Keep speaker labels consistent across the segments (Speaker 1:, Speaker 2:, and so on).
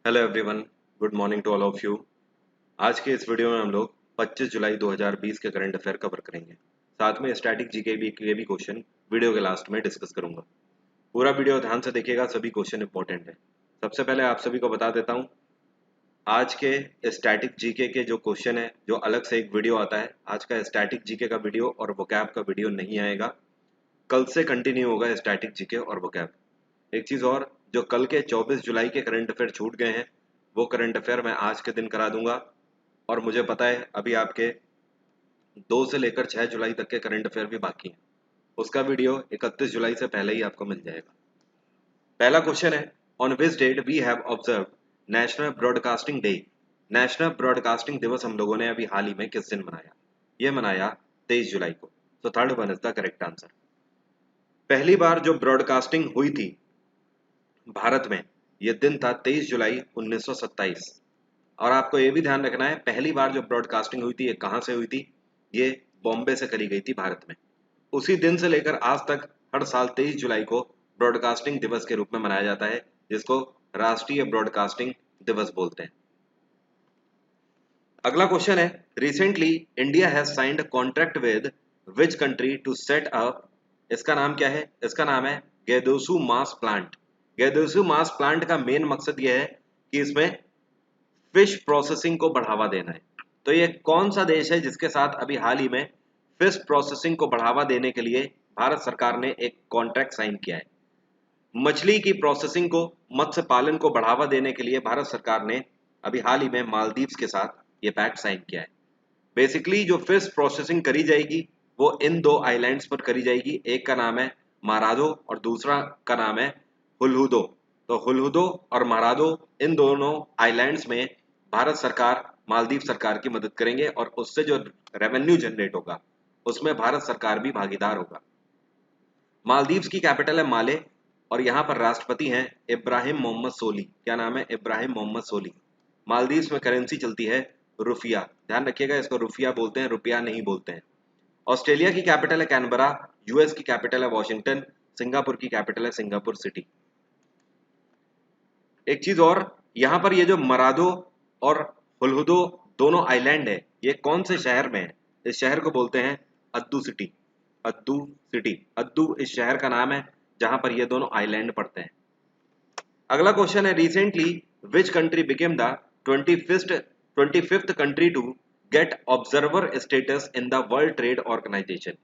Speaker 1: Hello everyone, good morning to all of you. आज के इस वीडियो में हम लोग 25 जुलाई 2020 के करंट अफेयर कवर करेंगे। साथ में स्टैटिक जीके भी क्वेश्चन वीडियो के लास्ट में डिस्कस करूंगा। पूरा वीडियो ध्यान से देखिएगा, सभी क्वेश्चन इंपॉर्टेंट है। सबसे पहले आप सभी को बता देता हूँ, आज के स्टैटिक जीके के जो क्वेश्चन है, जो अलग से एक वीडियो आता है, आज का स्टैटिक जीके का वीडियो और वोकैब का वीडियो नहीं आएगा। कल से कंटिन्यू होगा स्टैटिक जीके और वोकैब। एक चीज़ और, जो कल के 24 जुलाई के करंट अफेयर छूट गए हैं, वो करंट अफेयर मैं आज के दिन करा दूंगा। और मुझे पता है अभी आपके 2 से लेकर 6 जुलाई तक के करंट अफेयर भी बाकी हैं। उसका वीडियो 31 जुलाई से पहले ही आपको मिल जाएगा। पहला क्वेश्चन है, on which date we have observe national broadcasting day. National broadcasting दिवस हम लोगों ने अभी हाल ही में किस दिन मनाया? ये मनाया 23 जुलाई को। तो third one is the correct answer. पहली बार जो ब्रॉडकास्टिंग हुई थी भारत में, यह दिन था 23 जुलाई 1927। और आपको ये भी ध्यान रखना है, पहली बार जो ब्रॉडकास्टिंग हुई थी ये कहाँ से हुई थी? ये बॉम्बे से करी गई थी भारत में। उसी दिन से लेकर आज तक हर साल 23 जुलाई को ब्रॉडकास्टिंग दिवस के रूप में मनाया जाता है, जिसको राष्ट्रीय ब्रॉडकास्टिंग दिवस बोलते हैं। अगला क्वेश्चन है, recently India has signed contract with which country to set up. इसका नाम क्या है? इसका नाम है गेदोसू मास प्लांट। गेदोसू मास प्लांट का मेन मकसद यह है कि इसमें फिश प्रोसेसिंग को बढ़ावा देना है। तो ये कौन सा देश है जिसके साथ अभी हाल ही में फिश प्रोसेसिंग को बढ़ावा देने के लिए भारत सरकार ने एक कॉन्ट्रैक्ट साइन किया है? मछली की प्रोसेसिंग को, मत्स्य पालन को बढ़ावा देने के लिए भारत सरकार ने अभी हाल ही में मालदीव्स के साथ ये पैक्ट साइन किया है। बेसिकली जो फिश प्रोसेसिंग करी जाएगी वो इन दो आइलैंड्स पर करी जाएगी। एक का नाम है मारादो और दूसरा का नाम है हुलहुदो। तो हुलहुदो और मारादो, इन दोनों आइलैंड्स में भारत सरकार मालदीव सरकार की मदद करेंगे और उससे जो रेवेन्यू जनरेट होगा उसमें भारत सरकार भी भागीदार होगा। मालदीव्स की कैपिटल है माले और यहाँ पर राष्ट्रपति हैं इब्राहिम मोहम्मद सोली। क्या नाम है? इब्राहिम मोहम्मद सोली। मालदीव्स में करेंसी चलती है रुफिया। ध्यान रखिएगा, इसको रुफिया बोलते हैं, रुपया नहीं बोलते हैं। ऑस्ट्रेलिया की कैपिटल है कैनबरा। यूएस की कैपिटल है वॉशिंगटन। सिंगापुर की कैपिटल है सिंगापुर सिटी। एक चीज और, यहाँ पर ये जो मरादो और हुलहुदो दोनों आइलैंड है, ये कौन से शहर में है? इस शहर को बोलते हैं अद्दू सिटी। अद्दू सिटी, अद्दू इस शहर का नाम है जहां पर ये दोनों आइलैंड पड़ते हैं। अगला क्वेश्चन है, recently which country became the 25th country to get observer status in the world trade organisation.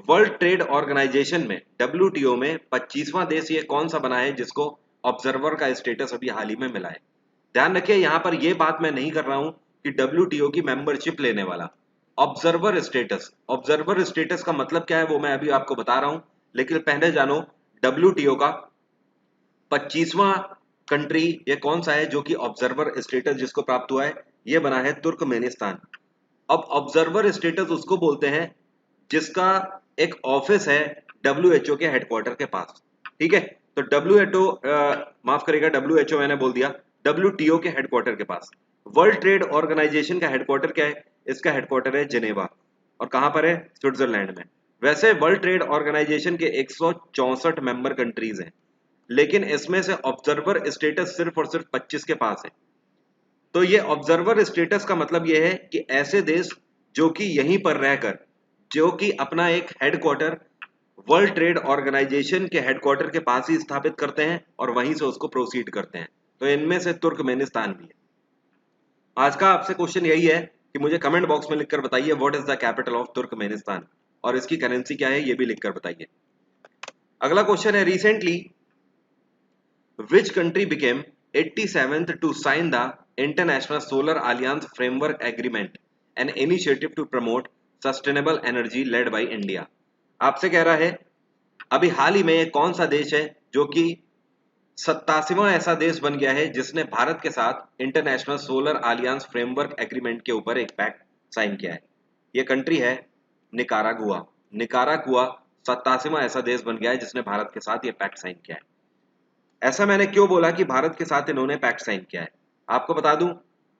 Speaker 1: World trade organisation में, डब्ल्यूटीओ में 25वां देश ये कौन सा बना है जिसको ऑब्जर्वर का स्टेटस अभी हाल ही में मिला है? ध्यान रखिए, यहां पर यह बात मैं नहीं कर रहा हूं कि डब्ल्यूटीओ की मेंबरशिप लेने वाला। ऑब्जर्वर स्टेटस, ऑब्जर्वर स्टेटस का मतलब क्या है वो मैं अभी आपको बता रहा हूं, लेकिन पहले जानो डब्ल्यूटीओ का 25वां कंट्री ये कौन सा है जो कि ऑब्जर्वर स्टेटस जिसको प्राप्त हुआ है? ये बना है तुर्कमेनिस्तान। अब ऑब्जर्वर स्टेटस उसको बोलते हैं जिसका एक ऑफिस है डब्ल्यूएचओ के हेडक्वार्टर के पास। ठीक है, तो डब्ल्यूएचओ, माफ करेगा, डब्ल्यूएचओ मैंने बोल दिया, डब्ल्यूटीओ के हेडक्वार्टर के पास। वर्ल्ड ट्रेड ऑर्गेनाइजेशन का हेडक्वार्टर क्या है? इसका हेडक्वार्टर है जिनेवा। और कहां पर है? स्विट्जरलैंड में। वैसे वर्ल्ड ट्रेड ऑर्गेनाइजेशन के 164 मेंबर कंट्रीज हैं, लेकिन इसमें से ऑब्जर्वर स्टेटस सिर्फ और सिर्फ 25 के पास है। तो ये ऑब्जर्वर स्टेटस का मतलब ये है कि ऐसे देश जो कि यहीं पर रहकर, जो कि अपना एक हेडक्वार्टर वर्ल्ड ट्रेड ऑर्गेनाइजेशन के हेडक्वार्टर के पास ही स्थापित करते हैं और वहीं से उसको प्रोसीड करते हैं, तो इनमें से तुर्कमेनिस्तान भी है। आज का आपसे क्वेश्चन यही है कि मुझे कमेंट बॉक्स में लिखकर बताइए what is the capital of Turkmenistan, और इसकी करेंसी क्या है ये भी लिखकर बताइए। अगला क्वेश्चन है, recently which country became 87th to sign the International Solar Alliance Framework Agreement, an initiative to promote sustainable energy led by India? आपसे कह रहा है अभी हाल ही में कौन सा देश है जो कि 87वां ऐसा देश बन गया है जिसने भारत के साथ international solar alliance framework agreement के ऊपर एक पैक्ट साइन किया है? ये कंट्री है निकारागुआ। निकारागुआ 87वां ऐसा देश बन गया है जिसने भारत के साथ ये पैक्ट साइन किया है। ऐसा मैंने क्यों बोला कि भारत के साथ इन्होंने पैक्ट साइन किया है? आपको बता दूं,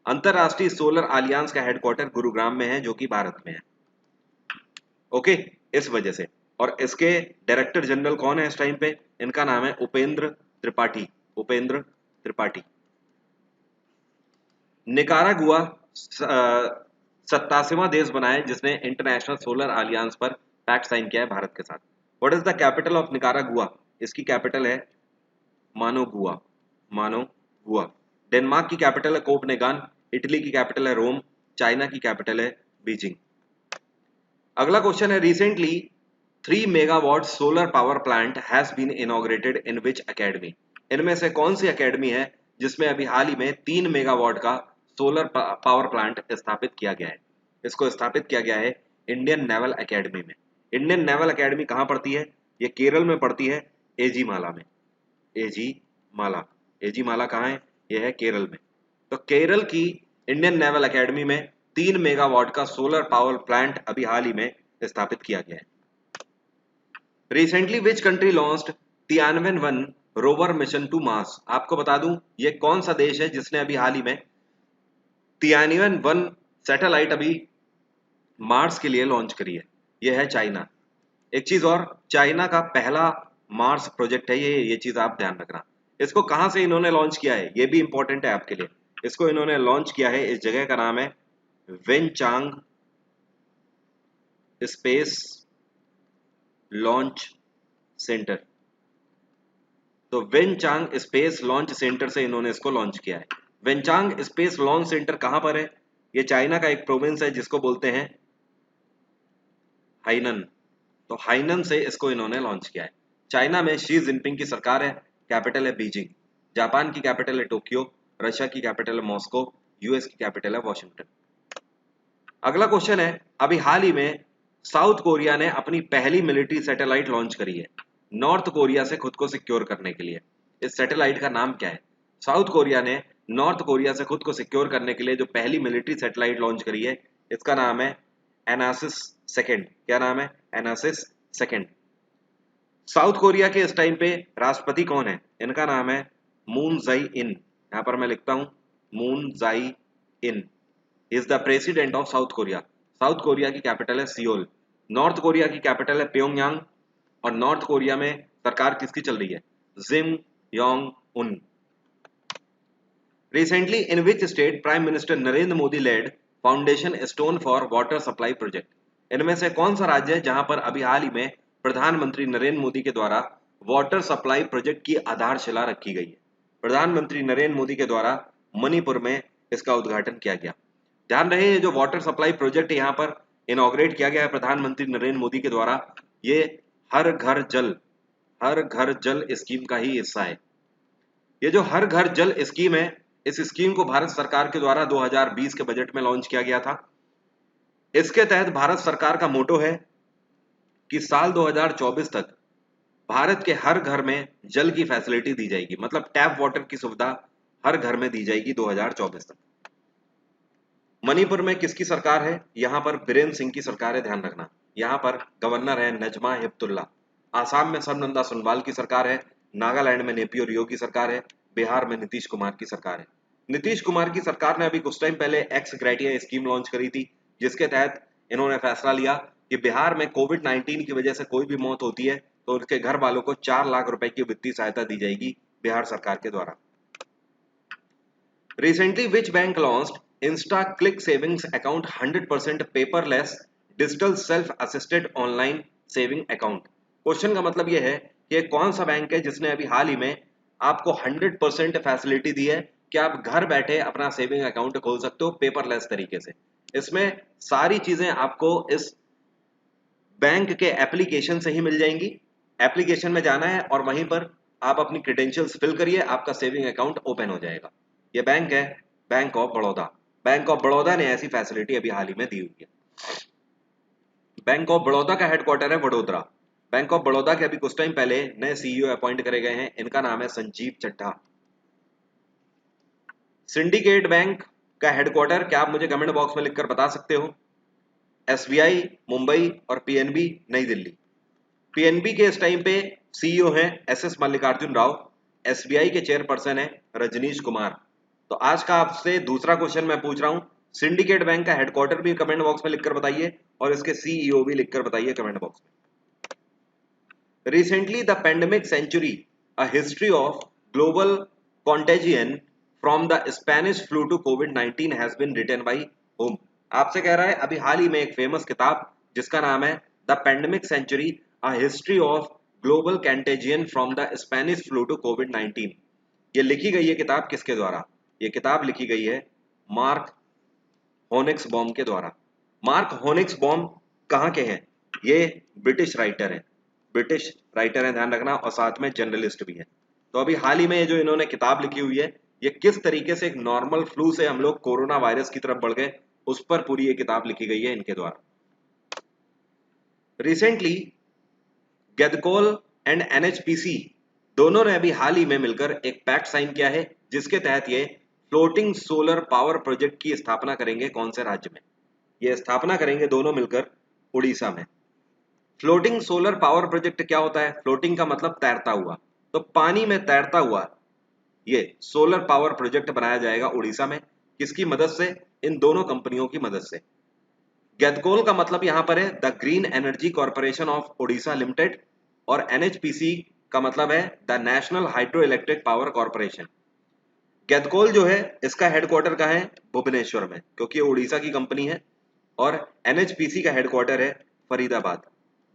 Speaker 1: अंतरराष्ट्रीय सोलर अलियांस का हेडक्वार्टर गुरुग्राम में है जो कि भारत में है। ओके, इस वजह से। और इसके डायरेक्टर जनरल कौन है इस टाइम पे? इनका नाम है उपेंद्र त्रिपाठी। उपेंद्र त्रिपाठी। निकारागुआ 87वां देश बना है जिसने इंटरनेशनल सोलर अलियांस पर पैक्ट साइन किया है भारत के साथ। What is the capital of Nicaragua? इसकी कैपिटल है मानोगुआ, मानोगुआ। डेनमार्क की कैपिटल है कोपनेगान, इटली की कैपिटल है रोम, चाइना की कैपिटल है बीजिंग। अगला क्वेश्चन है, recently 3 megawatt solar power plant has been inaugurated in which academy? इनमें से कौन सी एकेडमी है जिसमें अभी हाल ही में 3 मेगावाट का सोलर पावर प्लांट स्थापित किया गया है? इसको स्थापित किया गया है इंडियन नेवल एकेडमी में। इंडियन नेवल एकेडमी कहाँ पड़ती है? ये केरल में पड़ती है, एजीमाला में। एजीमाला, एजीमाला कहाँ है? यह है केरल में। तो केरल की इंडियन नेवल एकेडमी में 3 मेगावाट का सोलर पावर प्लांट अभी हाल ही में स्थापित किया गया है। Recently which country launched Tianwen one rover mission to Mars? आपको बता दूं ये कौन सा देश है जिसने अभी हाल ही में तियानवेन-1 सैटेलाइट अभी मार्स के लिए लॉन्च करी है? यह है चाइना। एक चीज और, चाइना का पहला मार्स प्रोजेक्ट है ये चीज आप ध्यान रखना। इसको कहां से इन्होंने लॉन्च किया है ये भी इंपॉर्टेंट है आपके लिए। इसको इन्होंने लॉन्च किया है, इस जगह का नाम है वेनचांग स्पेस लॉन्च सेंटर। तो वेनचांग स्पेस लॉन्च सेंटर से इन्होंने इसको लॉन्च किया है। वेनचांग स्पेस लॉन्च सेंटर कहां पर है? ये चाइना का एक प्रोविंस है जिसको बोलते हैं हाइनन। तो हाइनन से इसको इन्होंने लॉन्च किया है। चाइना में शी जिनपिंग की सरकार है, कैपिटल है बीजिंग। जापान की कैपिटल है टोक्यो, रशिया की कैपिटल है मॉस्को, यूएस की कैपिटल है वॉशिंगटन। अगला क्वेश्चन है, अभी हाल ही में साउथ कोरिया ने अपनी पहली मिलिट्री सैटेलाइट लॉन्च करी है नॉर्थ कोरिया से खुद को सिक्योर करने के लिए। इस सैटेलाइट का नाम क्या है? साउथ कोरिया ने नॉर्थ कोरिया से खुद को सिक्योर करने के लिए जो पहली मिलिट्री सैटेलाइट लॉन्च करी है, इसका नाम है एनासिस सेकेंड। क्या नाम है? एनासिस सेकेंड। साउथ कोरिया के इस टाइम पे राष्ट्रपति कौन है? इनका नाम है मून जाई इन। यहां पर मैं लिखता हूं Moon Jae In is the president of South Korea. South Korea की कैपिटल है सियोल। नॉर्थ कोरिया की कैपिटल है प्योंगयांग। और नॉर्थ कोरिया में सरकार किसकी चल रही है? Kim Jong Un. Recently in which state prime minister Narendra Modi laid foundation stone for water supply project? इनमें से कौन सा राज्य है जहां पर अभी हाल ही में प्रधानमंत्री नरेंद्र मोदी के द्वारा वाटर सप्लाई प्रोजेक्ट की आधारशिला रखी गई है? प्रधानमंत्री नरेंद्र मोदी के द्वारा मणिपुर में इसका उद्घाटन किया गया। ध्यान रहे ये जो वाटर सप्लाई प्रोजेक्ट यहाँ पर इनॉग्रेट किया गया है प्रधानमंत्री नरेंद्र मोदी के द्वारा, ये हर घर जल स्कीम का ही हिस्सा है। ये जो हर घर जल स्कीम है, इस स्कीम को भारत सरकार के द्वारा 2020 के बजट में लॉन्च किया गया था। इसके तहत भारत सरकार का मोटो है कि साल 2024 तक भारत के हर घर में जल की फैसिलिटी दी जाएगी, मतलब टैप वाटर की सुविधा हर घर में दी जाएगी 2024 तक। मणिपुर में किसकी सरकार है? यहाँ पर बीरेन सिंह की सरकार है, ध्यान रखना। यहाँ पर गवर्नर है नजमा हेपतुल्ला। आसाम में सर्बानंद सोनोवाल की सरकार है। नागालैंड में नेपियो रियो की सरकार है। बिहार में नीतीश कुमार की सरकार है। नीतीश कुमार की सरकार ने अभी कुछ टाइम पहले एक्स ग्रेटिया स्कीम लॉन्च करी थी, जिसके तहत इन्होंने फैसला लिया कि बिहार में कोविड-19 की वजह से कोई भी मौत होती है तो उनके घर वालों को 4 लाख रुपए की वित्तीय सहायता दी जाएगी बिहार सरकार के द्वारा। Recently, which bank launched Insta Click Savings Account 100% paperless digital self-assisted online saving account? Question का मतलब यह है कि ये कौन सा बैंक है जिसने अभी हाल ही में आपको 100% फैसिलिटी दी है कि आप घर बैठे अपना सेविंग अकाउंट खोल सकते हो पेपरलेस तरीके से। इसमें सारी चीजें आपको इस बैंक के एप्लीकेशन से ही मिल जाएंगी। एप्लीकेशन में जाना है और वहीं पर आप अपनी क्रेडेंशियल्स फिल करिए, आपका सेविंग अकाउंट ओपन हो जाएगा। ये बैंक है bank of Baroda. Bank of Baroda ने ऐसी फैसिलिटी अभी हाल ही में दी हुई है। बैंक ऑफ बड़ौदा का हेडक्वार्टर है वडोदरा। बैंक ऑफ बड़ौदा के अभी कुछ टाइम पहले नए सीईओ अपॉइंट करे गए हैं, इनका नाम है संजीव चड्ढा। सिंडिकेट बैंक का हेडक्वार्टर क्या आप मुझे कमेंट बॉक्स में लिखकर बता सकते हो? एसबीआई मुंबई और पीएनबी नई दिल्ली। पीएनबी के इस टाइम पे सीईओ हैं एसएस मल्लिकार्जुन राव। एसबीआई के चेयरपर्सन है रजनीश कुमार। तो आज का आपसे दूसरा क्वेश्चन मैं पूछ रहा हूं, सिंडिकेट बैंक का हेडक्वार्टर भी कमेंट बॉक्स में लिखकर बताइए और इसके सीईओ भी लिखकर बताइए कमेंट बॉक्स में। Recently the pandemic century, a history of global contagion from the Spanish flu to कोविड-19 has been written by Home. आपसे कह रहा है अभी हाल ही में एक फेमस किताब जिसका नाम है the pandemic century, a history of global contagion from the Spanish flu to कोविड-19, ये लिखी गई है किताब किसके द्वारा? ये किताब लिखी गई है मार्क होनिक्सबॉम के द्वारा। मार्क होनिक्सबॉम कहाँ के हैं? ये ब्रिटिश राइटर हैं, ब्रिटिश राइटर हैं, ध्यान रखना, और साथ में जर्नलिस्ट भी हैं। तो अभी हाल ही में जो इन्होंने किताब लिखी हुई है, ये किस तरीके से एक नॉर्मल फ्लू से हम लोग कोरोना वायरस की तरफ बढ़ गए, उस पर पूरी ये किताब लिखी गई है इनके द्वारा। रिसेंटली गैदकोल एंड एनएचपीसी दोनों ने अभी हाल ही में मिलकर एक पैक्ट साइन किया है, जिसके तहत ये फ्लोटिंग सोलर पावर प्रोजेक्ट की स्थापना करेंगे। कौन से राज्य में? ये स्थापना करेंगे दोनों मिलकर उड़ीसा में। फ्लोटिंग सोलर पावर प्रोजेक्ट क्या होता है? फ्लोटिंग का मतलब तैरता हुआ, तो पानी में तैरता हुआ ये सोलर पावर प्रोजेक्ट बनाया जाएगा उड़ीसा में। किसकी मदद से? इन दोनों कंपनियों की मदद से। गैदकोल का मतलब यहां पर है the green energy corporation of Odisha limited, और एनएचपीसी का मतलब है the national hydro electric power corporation. GEDCOL जो है इसका हेडक्वार्टर कहाँ है? भुवनेश्वर में, क्योंकि ये उड़ीसा की कंपनी है। और एनएचपीसी का हेडक्वार्टर है फरीदाबाद,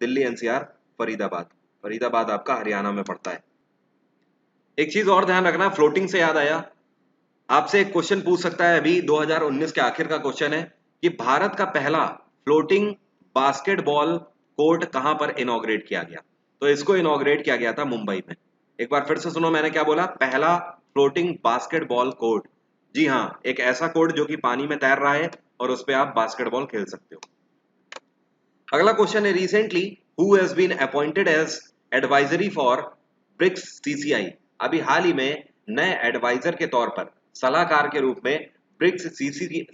Speaker 1: दिल्ली एनसीआर फरीदाबाद। फरीदाबाद आपका हरियाणा में पड़ता है। एक चीज और ध्यान रखना, फ्लोटिंग से याद आया, आपसे एक क्वेश्चन पूछ सकता है, अभी 2019 के आखिर का क्वेश्चन है कि भारत का पहला फ्लोटिंग बास्केटबॉल कोर्ट कहां पर इनॉग्रेट किया गया? तो इसको इनॉग्रेट किया गया था मुंबई में। एक बार फिर से सुनो, मैंने क्या बोला? पहला फ्लोटिंग बास्केटबॉल कोर्ट। जी हाँ, एक ऐसा कोर्ट जो कि पानी में तैर रहा है और उस पर आप बास्केटबॉल खेल सकते हो। अगला क्वेश्चन है, recently who has been appointed as advisory for BRICS CCI? अभी हाल ही में नए एडवाइजर के तौर पर, सलाहकार के रूप में ब्रिक्स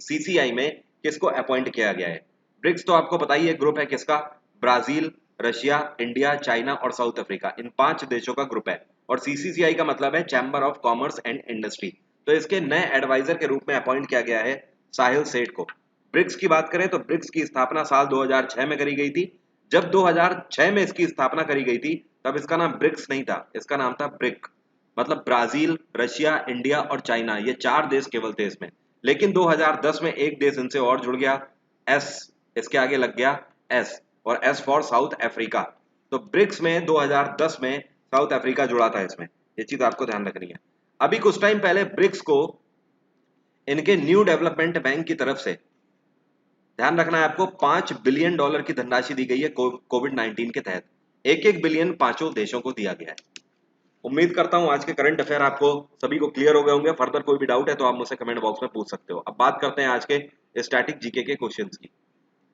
Speaker 1: सीसीआई में किसको अपॉइंट किया गया है? ब्रिक्स तो आपको पता ही है ग्रुप है किसका? ब्राजील, रशिया, इंडिया, चाइना और साउथ अफ्रीका, इन 5 देशों का ग्रुप है। और सीसीसीआई का मतलब है chamber of commerce and industry. तो इसके नए एडवाइजर के रूप में अपॉइंट किया गया है साहिल सेठ को। ब्रिक्स की बात करें तो ब्रिक्स की स्थापना साल 2006 में करी गई थी। जब 2006 में इसकी स्थापना करी गई थी तब इसका नाम ब्रिक्स नहीं था, इसका नाम था ब्रिक। मतलब ब्राजील, रशिया, इंडिया और चाइना, ये 4 देश केवल थे इसमें। लेकिन 2010 में एक देश इनसे और जुड़ गया, एस, इसके आगे लग गया एस, और एस फॉर साउथ अफ्रीका। तो ब्रिक्स में 2010 में साउथ अफ्रीका जुड़ा था इसमें, ये चीज आपको ध्यान रखनी है। अभी कुछ टाइम पहले ब्रिक्स को इनके न्यू डेवलपमेंट बैंक की तरफ से, ध्यान रखना है आपको, $5 बिलियन की धनराशि दी गई है कोविड-19 के तहत। एक एक बिलियन 5 देशों को दिया गया है। उम्मीद करता हूं आज के करंट अफेयर आपको सभी को क्लियर हो गए होंगे। फर्दर कोई भी डाउट है तो आप मुझसे कमेंट बॉक्स में पूछ सकते हो। अब बात करते हैं आज के स्टैटिक जीके के क्वेश्चंस की।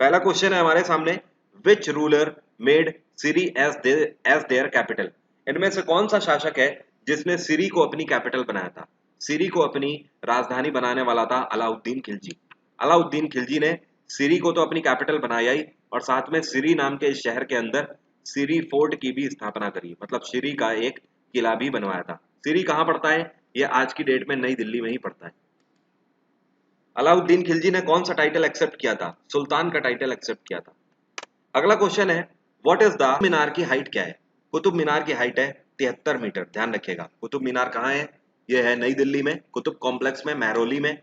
Speaker 1: पहला क्वेश्चन है हमारे सामने, which ruler made Siri as their capital? इनमें से कौन सा शासक है जिसने सिरी को अपनी कैपिटल बनाया था? सिरी को अपनी राजधानी बनाने वाला था अलाउद्दीन खिलजी। अलाउद्दीन खिलजी ने सिरी को तो अपनी कैपिटल बनाया ही, और साथ में सिरी नाम के इस शहर के अंदर सिरी फोर्ट की भी स्थापना करी, मतलब सिरी का एक किला भी बनवाया था। सिरी कहाँ पड़ता है? ये आज की डेट में नई दिल्ली में ही पड़ता है। अलाउद्दीन खिलजी ने कौन सा टाइटल एक्सेप्ट किया था? सुल्तान का टाइटल एक्सेप्ट किया था। अगला क्वेश्चन है, व्हाट इज द मीनार की हाइट क्या है? कुतुब मीनार की हाइट है 73 मीटर। ध्यान रखिएगा, कुतुब मीनार कहाँ है? यह है नई दिल्ली में, कुतुब कॉम्प्लेक्स में, महरौली में।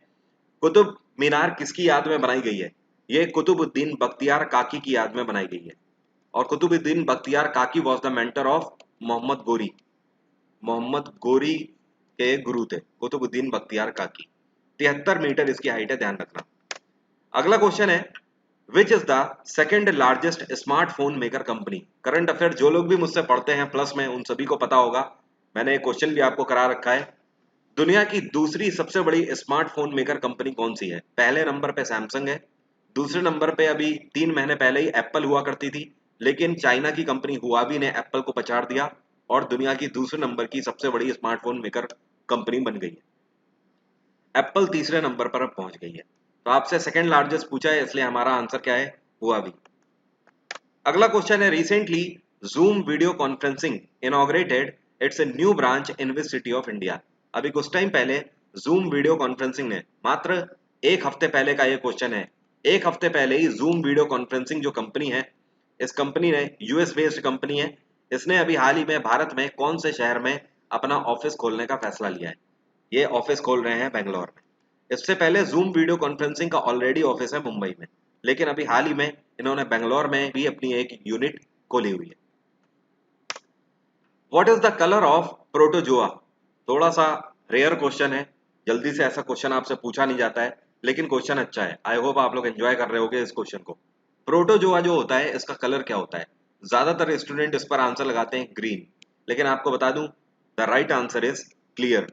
Speaker 1: कुतुब मीनार किसकी याद में बनाई गई है? ये कुतुबुद्दीन बख्तियार काकी की याद में बनाई गई है। और Qutbuddin Bakhtiyar Kaki was the mentor of Mohammad Ghori. Mohammad गोरी के गुरु थे कुतुबुद्दीन बख्तियार काकी। 73 मीटर इसकी हाइट है, ध्यान रखना। अगला क्वेश्चन है, which is the second largest smartphone maker company? Current affair जो लोग भी मुझसे पढ़ते हैं प्लस में, उन सभी को पता होगा, मैंने एक क्वेश्चन भी आपको करा रखा है। दुनिया की दूसरी सबसे बड़ी स्मार्टफोन मेकर कंपनी कौन सी है? पहले नंबर पे सैमसंग है, दूसरे नंबर पे अभी 3 महीने पहले ही एप्पल हुआ करती थी, लेकिन चाइना की कंपनी हुआवी ने एप्पल को पछाड़ दिया और दुनिया की दूसरे नंबर की सबसे बड़ी स्मार्टफोन मेकर कंपनी बन गई है। एप्पल तीसरे नंबर पर अब पहुंच गई है। तो आपसे सेकंड लार्जेस्ट पूछा है, इसलिए हमारा आंसर क्या है? हुआवी। अगला क्वेश्चन है, recently zoom video conferencing inaugurated it's a new branch in which city of India? अभी कुछ टाइम पहले जूम वीडियो कॉन्फ्रेंसिंग ने, मात्र एक हफ्ते पहले का ये क्वेश्चन है, एक हफ्ते पहले ही जूम वीडियो कॉन्फ्रेंसिंग जो कंपनी है, इस कंपनी ने, यूएस बेस्ड कंपनी है, इसने अभी हाल ही में भारत में कौन से शहर में अपना ऑफिस खोलने का फैसला लिया है? ये ऑफिस खोल रहे हैं बेंगलोर में। इससे पहले जूम वीडियो कॉन्फ्रेंसिंग का ऑलरेडी ऑफिस है मुंबई में, लेकिन अभी हाल ही में इन्होंने बेंगलोर में भी अपनी एक यूनिट खोली हुई है। What is the colour of protozoa? थोड़ा सा रेयर क्वेश्चन है, जल्दी से ऐसा क्वेश्चन आपसे पूछा नहीं जाता है, लेकिन क्वेश्चन अच्छा है। आई होप आप लोग एंजॉय कर रहे होगे इस क्वेश्चन को। प्रोटोजोआ जो होता है इसका कलर क्या होता है? ज्यादातर स्टूडेंट इस पर आंसर लगाते हैं ग्रीन, लेकिन आपको बता दूं the right answer is clear.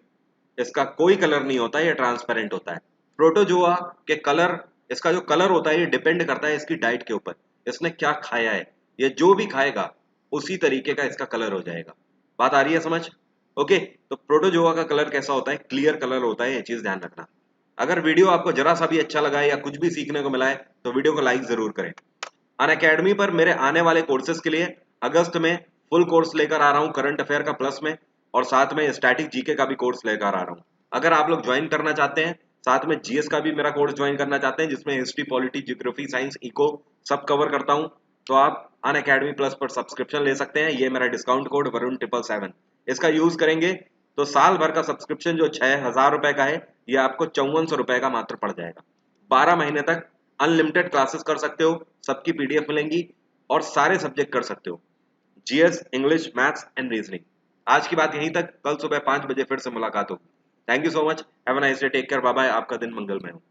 Speaker 1: इसका कोई कलर नहीं होता है, ये ट्रांसपेरेंट होता है। प्रोटोजोआ के कलर, इसका जो कलर होता है ये डिपेंड करता है इसकी डाइट के ऊपर, इसने क्या खाया है। ये जो भी खाएगा उसी तरीके का इसका कलर हो जाएगा। बात आ रही है समझ? ओके, तो प्रोटोजोआ का कलर कैसा होता है? क्लियर कलर होता है, ये चीज ध्यान रखना। अगर वीडियो आपको जरा सा भी अच्छा लगा है या कुछ भी सीखने को मिला है तो वीडियो को लाइक जरूर करें। अनअकैडमी पर मेरे आने वाले कोर्सेज के लिए अगस्त में फुल कोर्स लेकर आ रहा हूँ करंट अफेयर का प्लस में, और साथ में स्टैटिक जीके का भी कोर्स लेकर आ रहा हूँ। अगर आप लोग ज्वाइन करना चाहते हैं, साथ में जीएस का भी मेरा कोर्स ज्वाइन करना चाहते हैं जिसमें history, polity, geography, science, eco सब कवर करता हूँ, तो आप अनअकैडमी प्लस पर सब्सक्रिप्शन ले सकते हैं। ये मेरा डिस्काउंट कोड वरुण777, इसका यूज करेंगे तो साल भर का सब्सक्रिप्शन जो 6,000 रुपए का है ये आपको 5400 रुपए का मात्र पड़ जाएगा। 12 महीने तक अनलिमिटेड क्लासेस कर सकते हो, सबकी पीडीएफ मिलेंगी और सारे सब्जेक्ट कर सकते हो, GS, English, maths and reasoning. आज की बात यहीं तक, कल सुबह 5 बजे फिर से मुलाकात होगी। Thank you so much, have a nice day, take care, bye bye, आपका दिन मंगलमय हो।